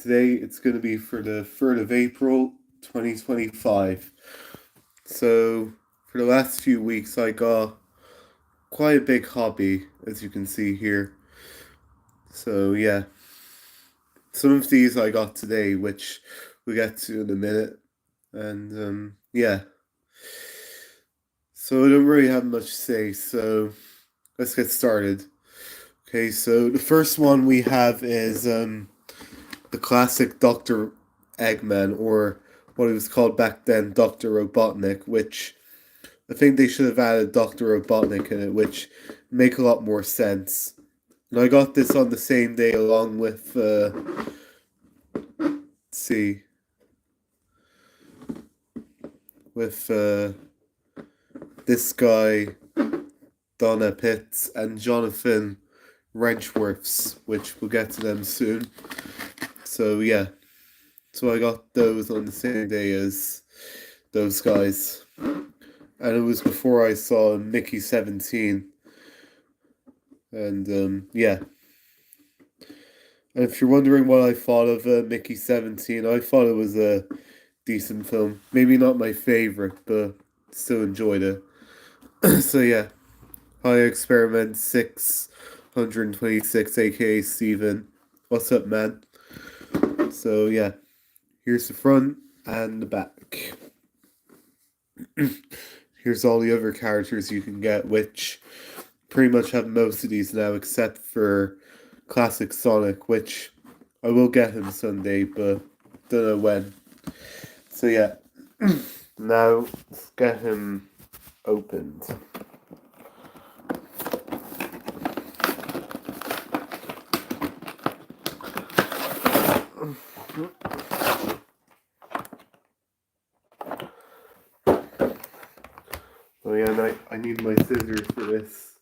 today it's going to be for the 3rd of April 2025. So, for the last few weeks, I got quite a big hobby, as you can see here. So, yeah, some of these I got today, which we'll get to in a minute. And, yeah, so I don't really have much to say, so let's get started. Okay, so the first one we have is the classic Dr. Eggman, or what it was called back then, Dr. Robotnik, which I think they should have added Dr. Robotnik in it, which make a lot more sense. And I got this on the same day along with, let's see, with this guy, Donna Pitts, and Jonathan Wrenchworths, which we'll get to them soon. So yeah, so I got those on the same day as those guys. And it was before I saw Mickey 17. And yeah. And if you're wondering what I thought of Mickey 17, I thought it was a decent film. Maybe not my favorite, but still enjoyed it. So yeah, High Experiment 626, aka Steven. What's up, man? So yeah, here's the front and the back. Here's all the other characters you can get, which pretty much have most of these now, except for Classic Sonic, which I will get him someday, but don't know when. So yeah, now let's get him opened. Oh yeah, and I need my scissors for this.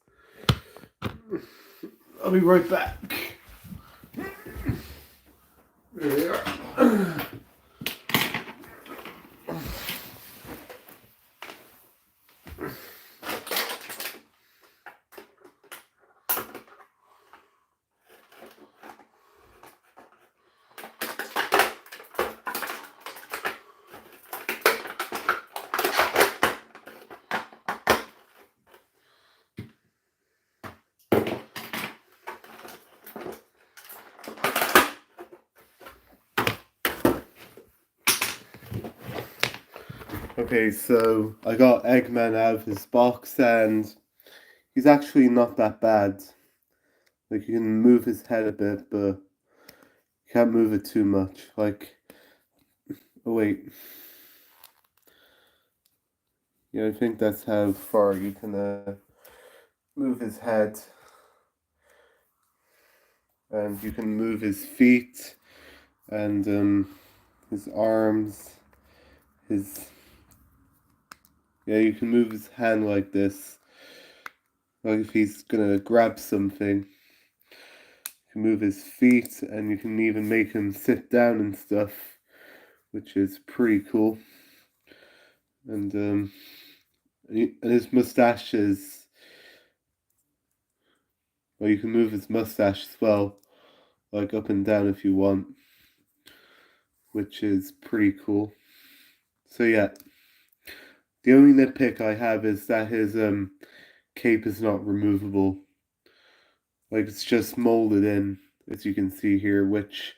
I'll be right back. There they are. Okay, so I got Eggman out of his box, and he's actually not that bad. Like, you can move his head a bit, but you can't move it too much. Like, oh wait. Yeah, I think that's how far you can move his head. And you can move his feet, and his arms, his... Yeah, you can move his hand like this. Like if he's gonna grab something. You can move his feet, and you can even make him sit down and stuff, which is pretty cool. And his mustache is... Well, you can move his mustache as well, like up and down if you want, which is pretty cool. So yeah. The only nitpick I have is that his cape is not removable. Like, it's just molded in, as you can see here, which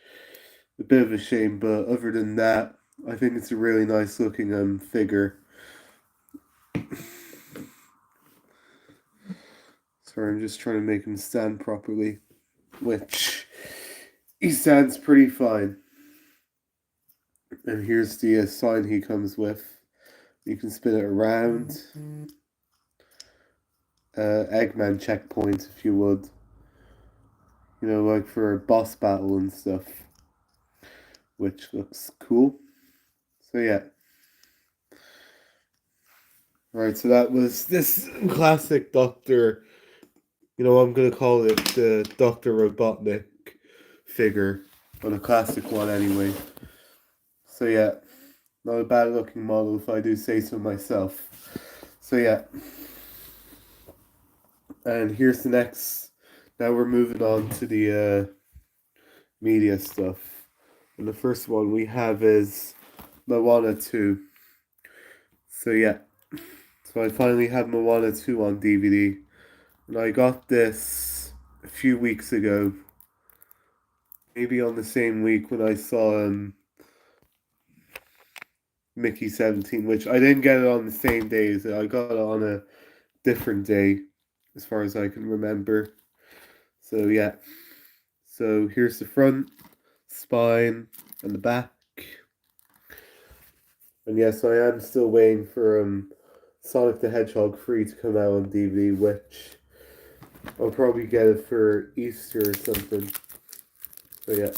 a bit of a shame, but other than that, I think it's a really nice looking figure. Sorry, I'm just trying to make him stand properly, which he stands pretty fine. And here's the sign he comes with. You can spin it around. Eggman checkpoint, if you would. You know, like for a boss battle and stuff. Which looks cool. So yeah. Alright, so that was this classic Dr. You know, I'm going to call it the Dr. Robotnik figure. But a classic one anyway. So yeah. Not a bad looking model if I do say so myself. So yeah. And here's the next. Now we're moving on to the media stuff. And the first one we have is Moana 2. So yeah, so I finally have Moana 2 on DVD. And I got this a few weeks ago, maybe on the same week when I saw Mickey 17, which I didn't get it on the same day as it. I got it on a different day, as far as I can remember. So yeah, so here's the front, spine, and the back. And yes, I am still waiting for Sonic the Hedgehog 3 to come out on DVD, which I'll probably get it for Easter or something. So yeah.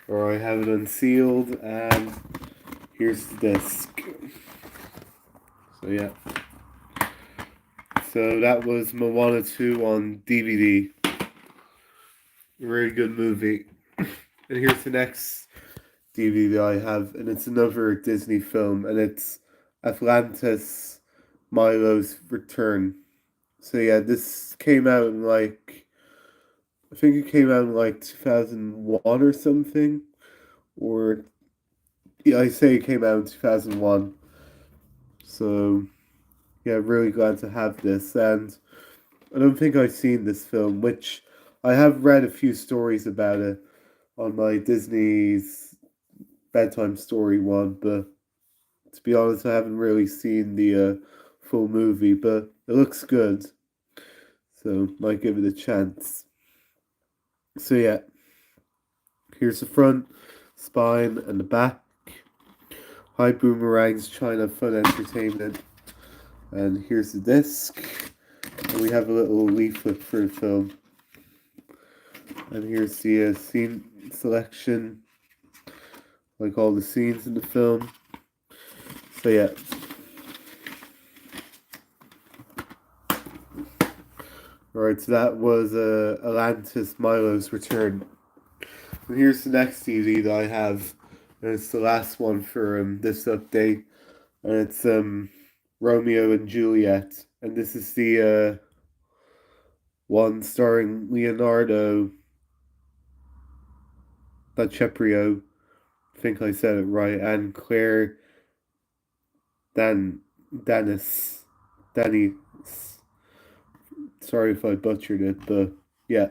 Or I have it unsealed, and here's the disc. So yeah. So that was Moana 2 on DVD. Very good movie. And here's the next DVD I have, and it's another Disney film, and it's Atlantis Milo's Return. So yeah, this came out in I think it came out in 2001 or something. Or yeah, I say it came out in 2001. So yeah, really glad to have this. And I don't think I've seen this film, which I have read a few stories about it on my Disney's bedtime story one, but to be honest, I haven't really seen the full movie, but it looks good, so might give it a chance. So yeah, here's the front, spine, and the back. Hi Boomerang's China Fun Entertainment. And here's the disc. And we have a little leaflet for the film. And here's the scene selection, like all the scenes in the film. So yeah. Alright, so that was Atlantis Milo's Return. And here's the next CD that I have. And it's the last one for this update. And it's Romeo and Juliet. And this is the one starring Leonardo DiCaprio. I think I said it right. And Claire Dennis. Denny. Sorry if I butchered it, but yeah.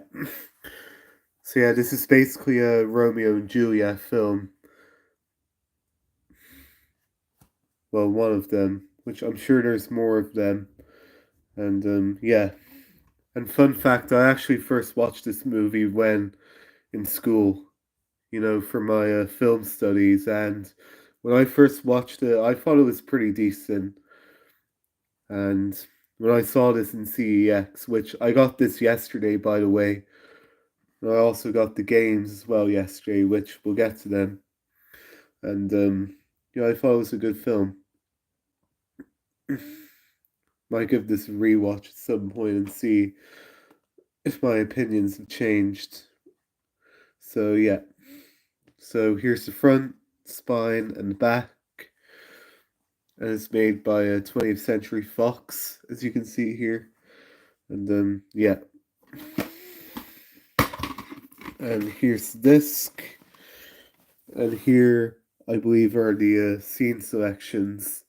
So yeah, this is basically a Romeo and Juliet film. Well, one of them, which I'm sure there's more of them. And yeah. And fun fact, I actually first watched this movie when in school, for my film studies. And when I first watched it, I thought it was pretty decent. And when I saw this in CEX, which I got this yesterday, by the way, and I also got the games as well yesterday, which we'll get to them. And I thought it was a good film. Might give this a rewatch at some point and see if my opinions have changed. So yeah. So here's the front, spine, and the back. And it's made by a 20th Century Fox, as you can see here. And yeah. And here's the disc. And here, I believe, are the scene selections.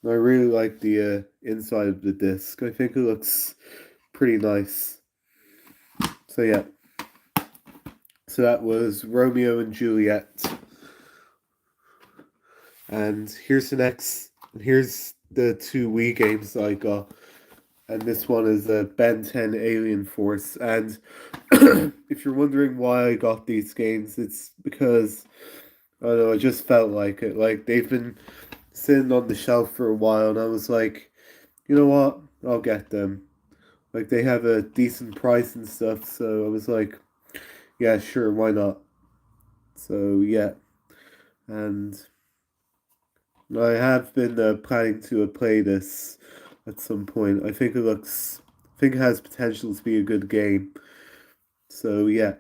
I really like the inside of the disc. I think it looks pretty nice. So yeah. So that was Romeo and Juliet. And here's the next. Here's the two Wii games I got. And this one is Ben 10 Alien Force. And if you're wondering why I got these games, it's because I don't know, I just felt like it. Like they've been sitting on the shelf for a while, and I was like, you know what? I'll get them. Like they have a decent price and stuff, so I was like, yeah, sure, why not? So yeah, and I have been planning to play this at some point. I think it has potential to be a good game. So yeah,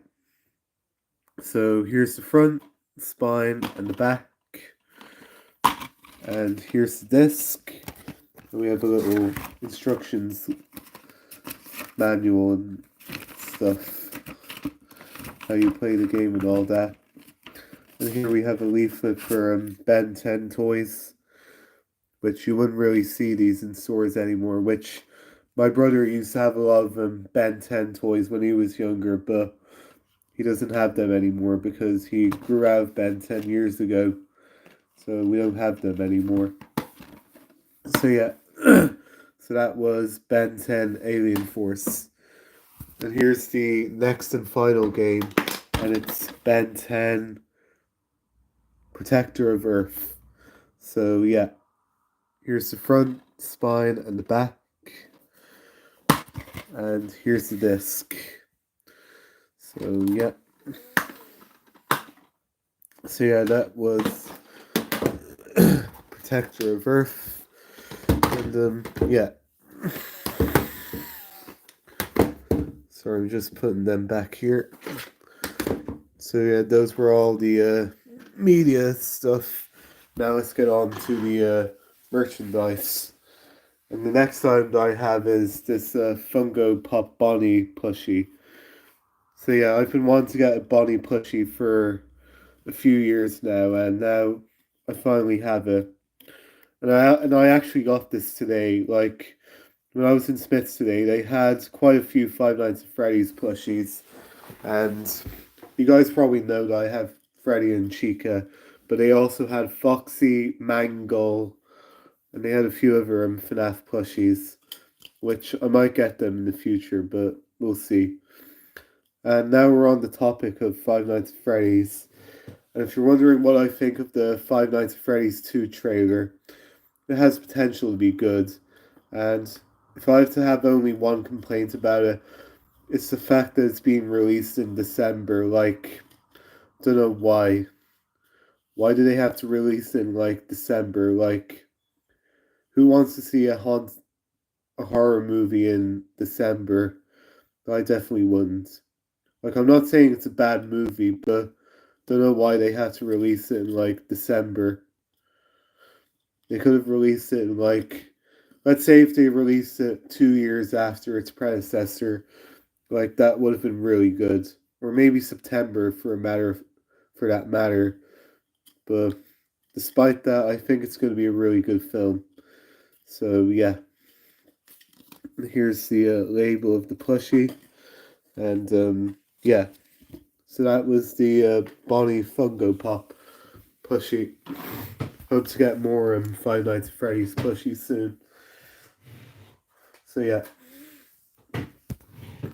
so here's the front, spine, and the back, and here's the disc. And we have a little instructions manual and stuff, how you play the game and all that. And here we have a leaflet for Ben 10 toys, which you wouldn't really see these in stores anymore, which my brother used to have a lot of Ben 10 toys when he was younger, but he doesn't have them anymore because he grew out of Ben 10 years ago, so we don't have them anymore. So yeah, so that was Ben 10 Alien Force. And here's the next and final game, and it's Ben 10 Protector of Earth. So yeah, here's the front, spine, and the back. And here's the disc. So yeah. So yeah, that was Protector of Earth. And yeah. Sorry, I'm just putting them back here. So yeah, those were all the media stuff. Now let's get on to the merchandise. And the next item I have is this Funko Pop Bonnie plushie. So yeah, I've been wanting to get a Bonnie plushie for a few years now, and now I finally have it. And I actually got this today. Like when I was in Smith's today, they had quite a few Five Nights at Freddy's plushies, and you guys probably know that I have Freddy and Chica, but they also had Foxy, Mangle, and they had a few other FNAF plushies, which I might get them in the future, but we'll see. And now we're on the topic of Five Nights at Freddy's. And if you're wondering what I think of the Five Nights at Freddy's 2 trailer, it has potential to be good. And if I have to have only one complaint about it, it's the fact that it's being released in December. Like, don't know why. Why do they have to release it in like December? Like, who wants to see a horror movie in December? I definitely wouldn't. Like, I'm not saying it's a bad movie, but don't know why they had to release it in like December. They could have released it in like, let's say if they released it 2 years after its predecessor, like that would have been really good. Or maybe September for that matter. But despite that, I think it's going to be a really good film. So yeah, here's the label of the plushie, and yeah, so that was the Bonnie Fungo Pop plushie. Hope to get more Five Nights at Freddy's plushies soon. So yeah,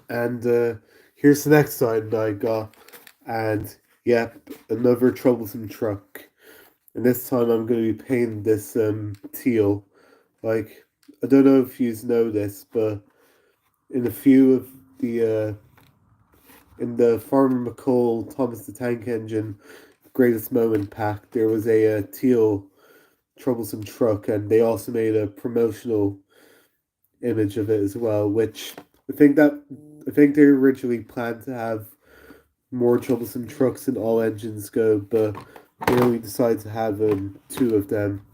and here's the next item that I got, and yep, another troublesome truck. And this time I'm going to be painting this teal. Like, I don't know if you know this, but in a few of the in the Farmer McCall Thomas the Tank Engine Greatest Moment pack, there was a teal troublesome truck, and they also made a promotional image of it as well. Which I think they originally planned to have more troublesome trucks in all engines go, but they only decided to have two of them,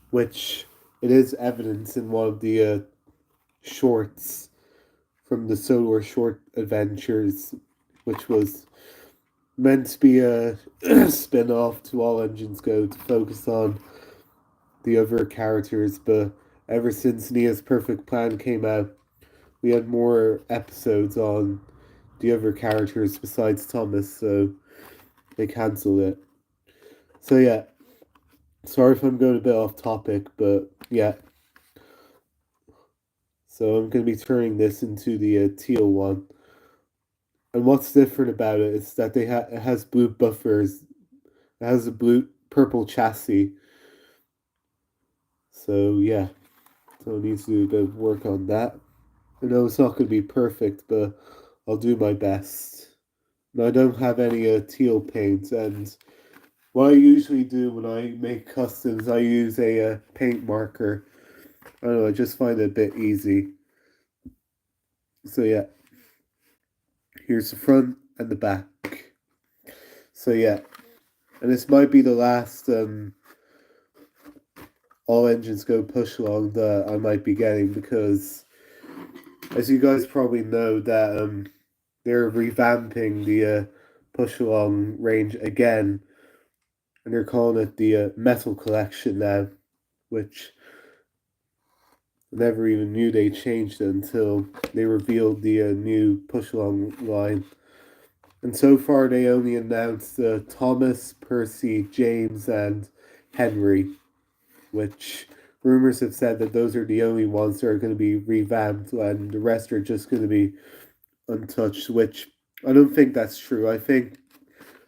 which it is evidence in one of the shorts from the Solar Short Adventures, which was meant to be a spin off to All Engines Go to focus on the other characters, but ever since Nia's Perfect Plan came out, we had more episodes on the other characters besides Thomas, so they cancelled it. So yeah, sorry if I'm going a bit off topic, but yeah. So I'm going to be turning this into the teal one. And what's different about it is that it has blue buffers. It has a blue purple chassis. So yeah, so I need to do a bit of work on that. I know it's not going to be perfect, but I'll do my best. Now I don't have any teal paint, and what I usually do when I make customs, I use a paint marker. I don't know, I just find it a bit easy. So yeah, Here's the front and the back. So yeah, and this might be the last all engines go push along that I might be getting, because as you guys probably know that they're revamping the push along range again, and they're calling it the metal collection now, which I never even knew they changed it until they revealed the new push along line. And so far they only announced Thomas, Percy, James, and Henry, which rumors have said that those are the only ones that are going to be revamped, and the rest are just going to be untouched, which I don't think that's true. I think,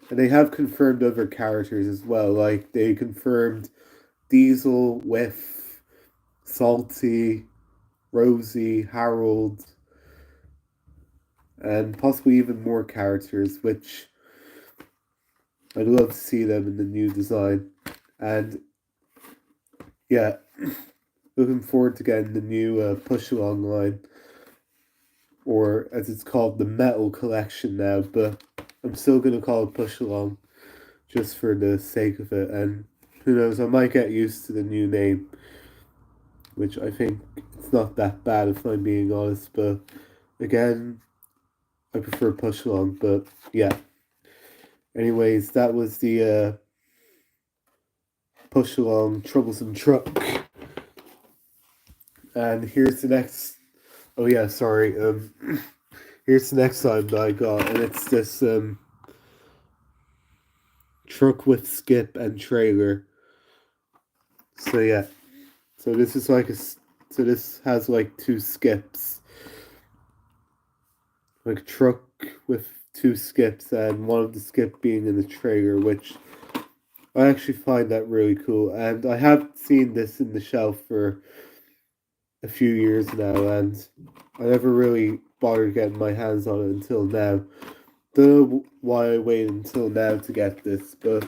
and they have confirmed other characters as well, like they confirmed Diesel, Whiff, Salty, Rosie, Harold, and possibly even more characters, which I'd love to see them in the new design. And yeah, looking forward to getting the new push along line, or as it's called, the metal collection now, but I'm still going to call it push along just for the sake of it. And who knows, I might get used to the new name, which I think it's not that bad if I'm being honest, but again, I prefer push along. But yeah, anyways, that was the push along troublesome truck. And here's the next. Oh yeah, sorry. Here's the next item that I got, and it's this truck with skip and trailer. So yeah, so this is like so this has like two skips, like a truck with two skips, and one of the skip being in the trailer, which I actually find that really cool. And I have seen this in the shelf for a few years now, and I never really bothered getting my hands on it until now. Don't know why I waited until now to get this, but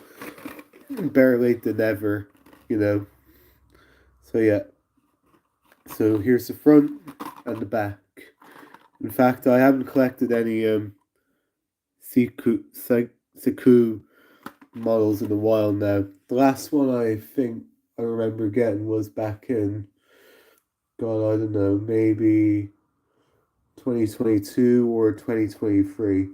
better late than never, you know. So yeah. So here's the front and the back. In fact, I haven't collected any Siku models in a while now. The last one I think I remember getting was back in, God, I don't know, maybe 2022 or 2023.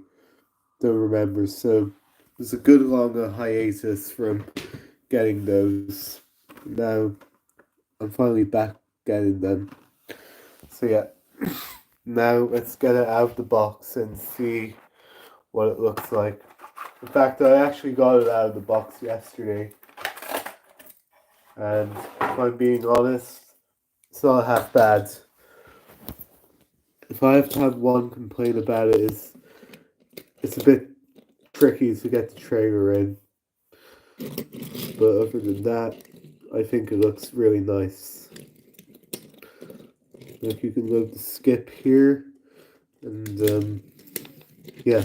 Don't remember. So it was a good long hiatus from getting those. Now I'm finally back getting them. So yeah, now let's get it out of the box and see what it looks like. In fact, I actually got it out of the box yesterday, and if I'm being honest, it's not half bad. If I have to have one complaint about it, is it's a bit tricky to get the trailer in. But other than that, I think it looks really nice. Like, you can load the skip here, and yeah,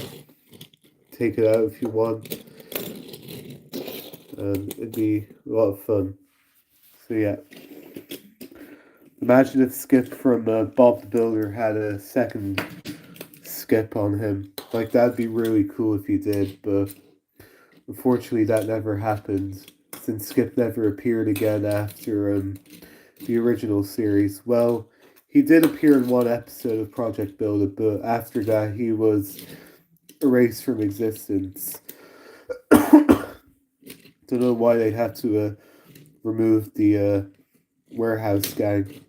take it out if you want, and it'd be a lot of fun. So yeah, imagine if Skip from Bob the Builder had a second skip on him. Like, that'd be really cool if he did, but unfortunately that never happened, since Skip never appeared again after the original series. Well, he did appear in one episode of Project Build It, but after that he was erased from existence. Don't know why they had to remove the warehouse gang.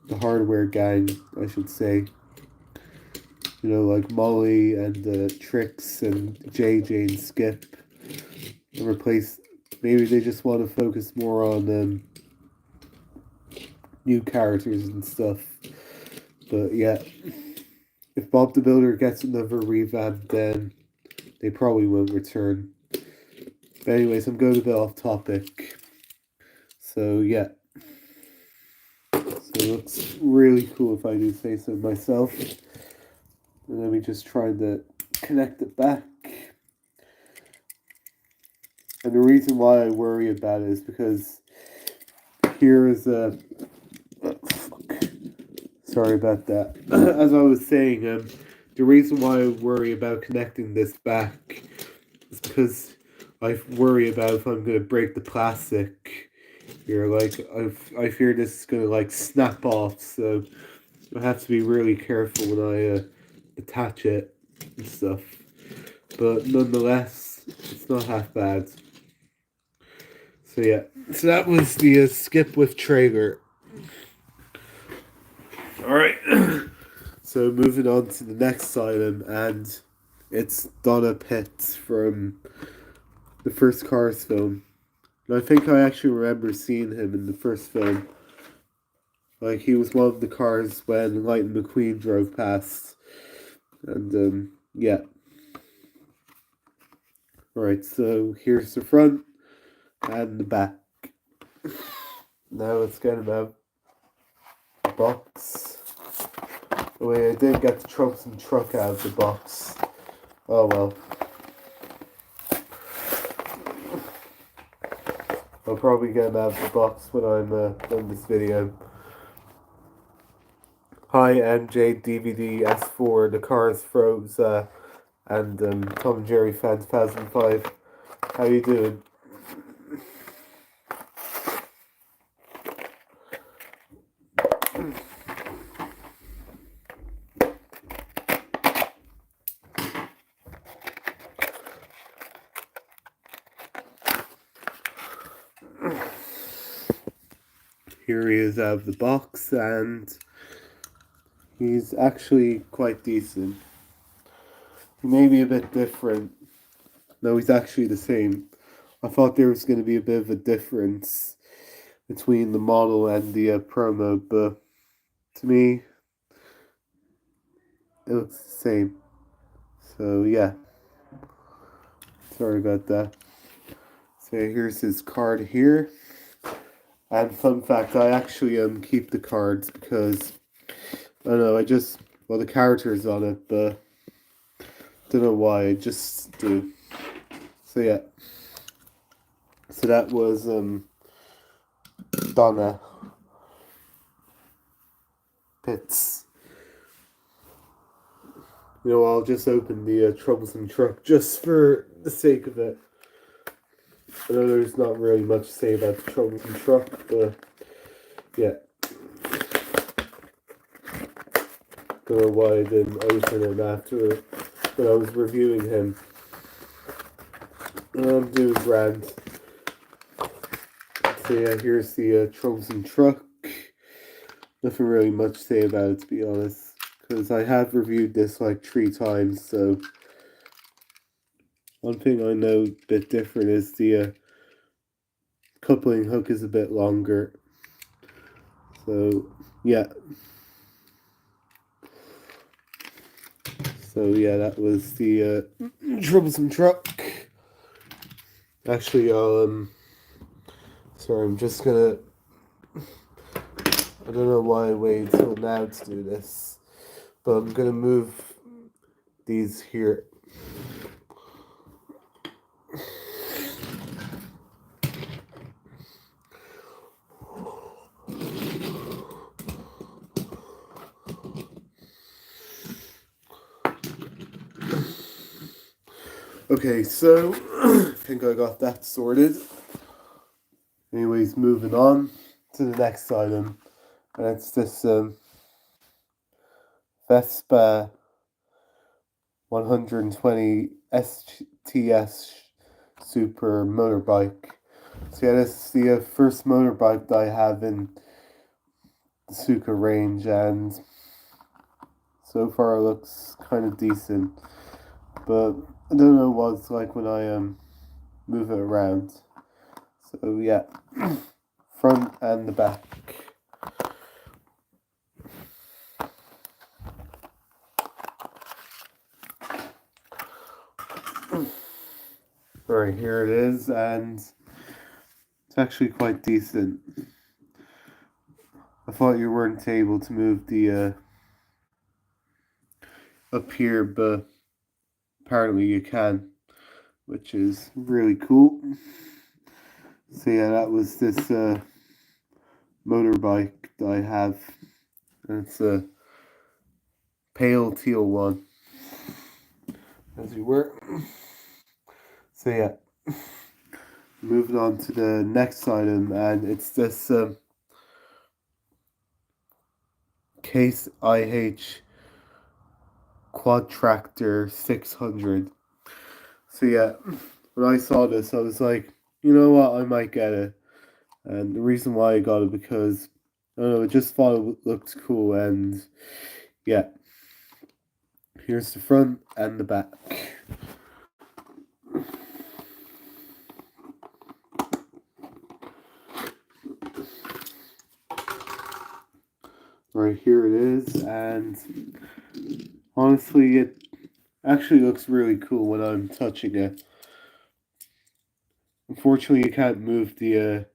The hardware gang, I should say. You know, like Molly and Trix and JJ and Skip. And replace. Maybe they just want to focus more on new characters and stuff. But yeah, if Bob the Builder gets another revamp, then they probably won't return. But anyways, I'm going a bit off topic. So yeah. So it looks really cool if I do say so myself. And then we just try to connect it back. And the reason why I worry about it is because here is a... Sorry about that. As I was saying, the reason why I worry about connecting this back is because I worry about if I'm gonna break the plastic here. Like I fear this is gonna like snap off, so I have to be really careful when I attach it and stuff. But nonetheless, it's not half bad. So yeah, so that was the skip with trailer. All right. So moving on to the next item, and it's Donna Pitts from the first Cars film. And I think I actually remember seeing him in the first film. Like he was one of the cars when Lightning McQueen drove past, and yeah. All right, so here's the front and the back. Now let's get him out the box. Oh wait, I did get the Trumpson truck out of the box. Oh well. I'll probably get him out of the box when I'm done this video. Hi MJ DVD S4 The Cars Froze and Tom and Jerry Fan 2005. How you doing? Here he is out of the box, and he's actually quite decent. He may be a bit different. No, he's actually the same. I thought there was going to be a bit of a difference between the model and the promo, but to me, it looks the same. So yeah, sorry about that. So here's his card here. And fun fact, I actually keep the cards because I don't know, the character's on it, but don't know why, I just do. So yeah. So that was Donna Pitts. You know, I'll just open the troublesome truck just for the sake of it. I know there's not really much to say about the troublesome truck, but yeah. Don't know why I didn't open him after when I was reviewing him. I'm doing grand. So yeah, here's the troublesome truck. Nothing really much to say about it, to be honest, because I have reviewed this like 3 times, so one thing I know a bit different is the coupling hook is a bit longer. So yeah. So yeah, that was the troublesome truck. Actually, sorry, I'm just gonna. I don't know why I waited till now to do this, but I'm gonna move these here. Okay, so I think I got that sorted. Anyways, moving on to the next item, and it's this Vespa 120 STS Super motorbike. So yeah, this is the first motorbike that I have in the Siku range, and so far it looks kind of decent. But I don't know what it's like when I move it around. So yeah, front and the back. Alright, here it is, and it's actually quite decent. I thought you weren't able to move the up here, but apparently you can, which is really cool. So yeah, that was this motorbike that I have And it's a pale teal one, as you were. So yeah, moving on to the next item, and it's this Case IH Quad Tractor 600. So yeah, when I saw this, I was like, you know what, I might get it. And the reason why I got it because I don't know, I just thought it looked cool, and yeah, here's the front and the back. Right here it is, and honestly, it actually looks really cool when I'm touching it. Unfortunately, you can't move the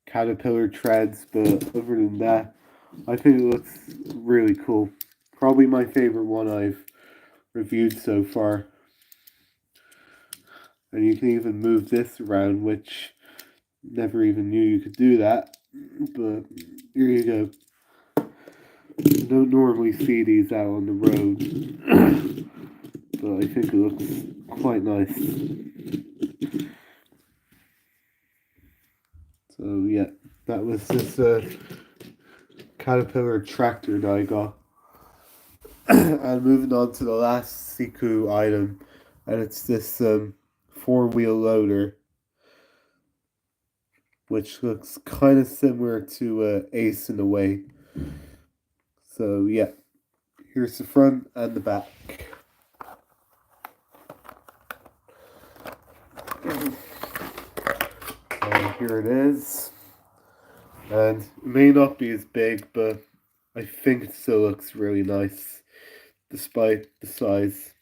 caterpillar treads, but other than that, I think it looks really cool. Probably my favorite one I've reviewed so far. And you can even move this around, which never even knew you could do that. But here you go. I don't normally see these out on the road, but I think it looks quite nice. So yeah, that was this caterpillar tractor that I got. And moving on to the last Siku item, and it's this four-wheel loader, which looks kind of similar to Ace in a way. So yeah, here's the front and the back. And here it is. And it may not be as big, but I think it still looks really nice despite the size.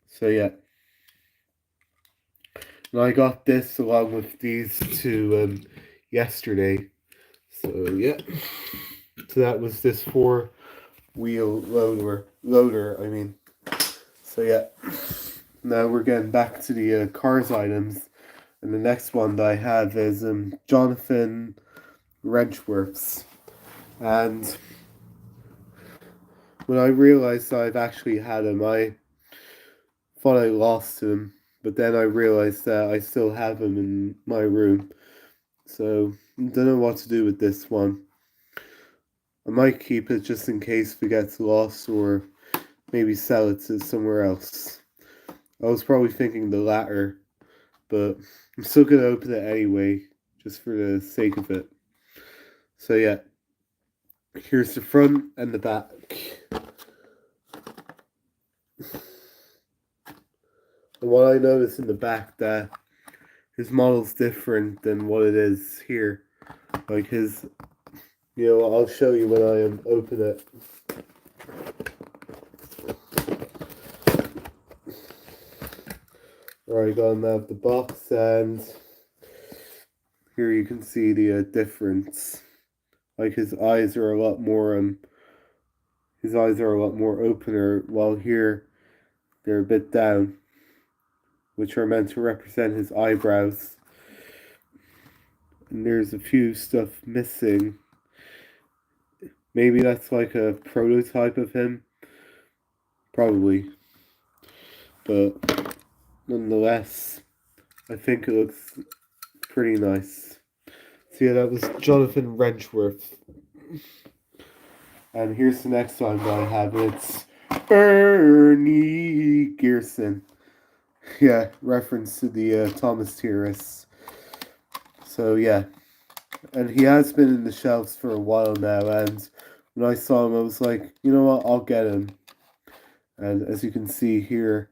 So yeah. And I got this along with these two yesterday. So yeah. So that was this four-wheel loader, I mean. So yeah. Now we're getting back to the cars items. And the next one that I have is Jonathan Wrenchworth's. And when I realized I've actually had him, I thought I lost him. But then I realized that I still have him in my room. So I don't know what to do with this one. I might keep it just in case it gets lost, or maybe sell it to somewhere else. I was probably thinking the latter, but I'm still gonna open it anyway, just for the sake of it. So yeah, here's the front and the back. And what I noticed in the back, that his model's different than what it is here. Like his, I'll show you when I open it. Alright, got him out of the box, and here you can see the difference. Like his eyes are a lot more opener, while here they're a bit down, which are meant to represent his eyebrows. And there's a few stuff missing. Maybe that's like a prototype of him. Probably. But nonetheless, I think it looks pretty nice. So yeah, that was Jonathan Wrenchworth. And here's the next one that I have. It's Bernie Gearson. Yeah, reference to the Thomas Terrace. So yeah, and he has been in the shelves for a while now, and when I saw him I was like, you know what, I'll get him. And as you can see here,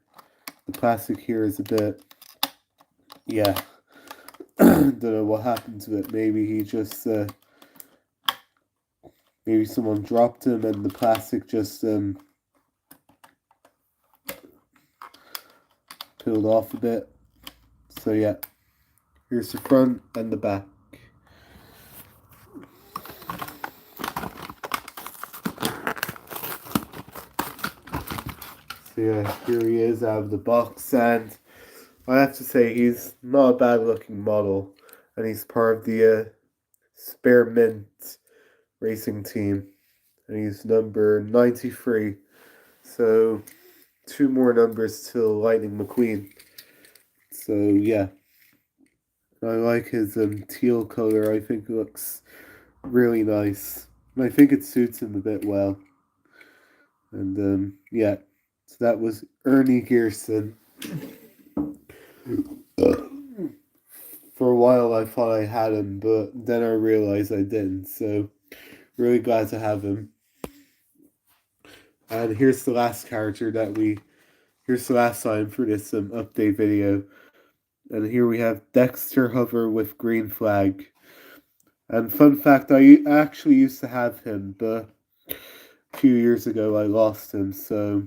the plastic here is a bit, yeah, don't know what happened to it. Maybe he just maybe someone dropped him and the plastic just peeled off a bit. So yeah, here's the front and the back. So yeah, here he is out of the box, and I have to say he's not a bad looking model, and he's part of the Spearmint racing team. and he's number 93. So two more numbers till Lightning McQueen. So yeah, I like his teal color. I think it looks really nice, and I think it suits him a bit well. And yeah, so that was Ernie Gearson. For a while, I thought I had him, but then I realized I didn't. So really glad to have him. And here's the last character that we. Here's the last time for this update video. And here we have Dexter Hover with green flag. And fun fact, I actually used to have him, but a few years ago I lost him. So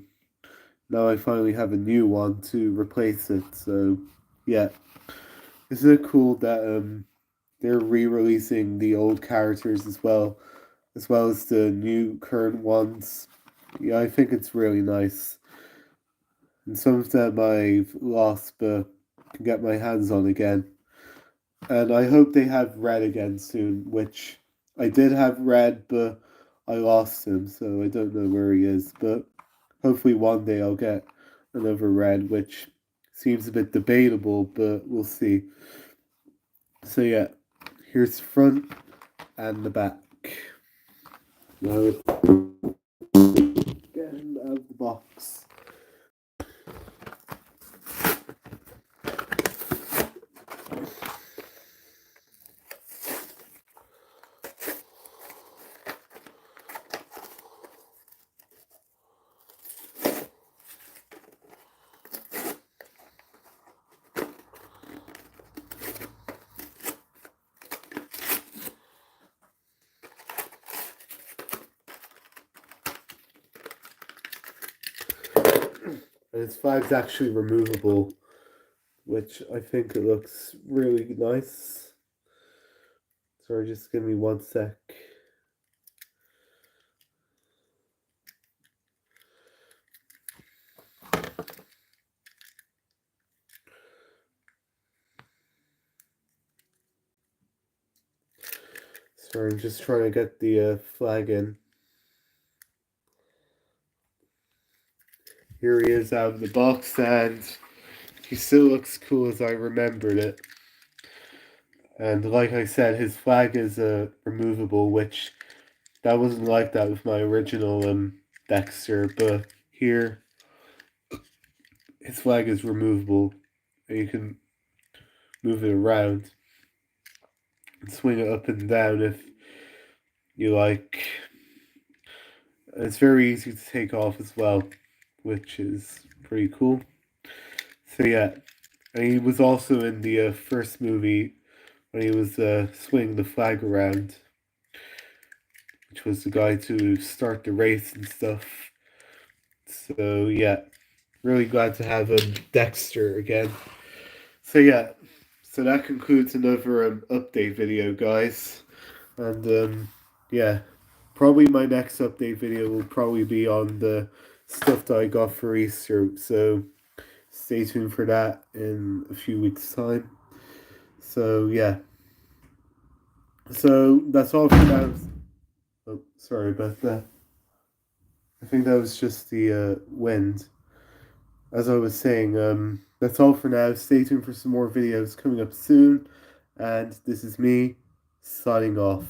now I finally have a new one to replace it. So yeah, isn't it cool that they're re-releasing the old characters as well as the new current ones? Yeah, I think it's really nice. And some of them I've lost, but can get my hands on again. And I hope they have Red again soon, which I did have Red, but I lost him, so I don't know where he is. But hopefully one day I'll get another Red, which seems a bit debatable, but we'll see. So yeah, here's the front and the back. Now get him out of the box. And his flag's actually removable, which I think it looks really nice. Sorry, just give me one sec. Sorry, I'm just trying to get the flag in. Here he is out of the box, and he still looks cool as I remembered it. And like I said, his flag is removable, which that wasn't like that with my original Dexter, but here his flag is removable, and you can move it around and swing it up and down if you like. And it's very easy to take off as well, which is pretty cool. So yeah, and he was also in the first movie when he was swinging the flag around, which was the guy to start the race and stuff. So yeah, really glad to have Dexter again. So yeah, so that concludes another update video, guys. And yeah, probably my next update video will probably be on the stuff that I got for Easter. So stay tuned for that in a few weeks' time. So yeah. So that's all for now. Oh, sorry about that. I think that was just the wind. As I was saying, that's all for now. Stay tuned for some more videos coming up soon. And this is me signing off.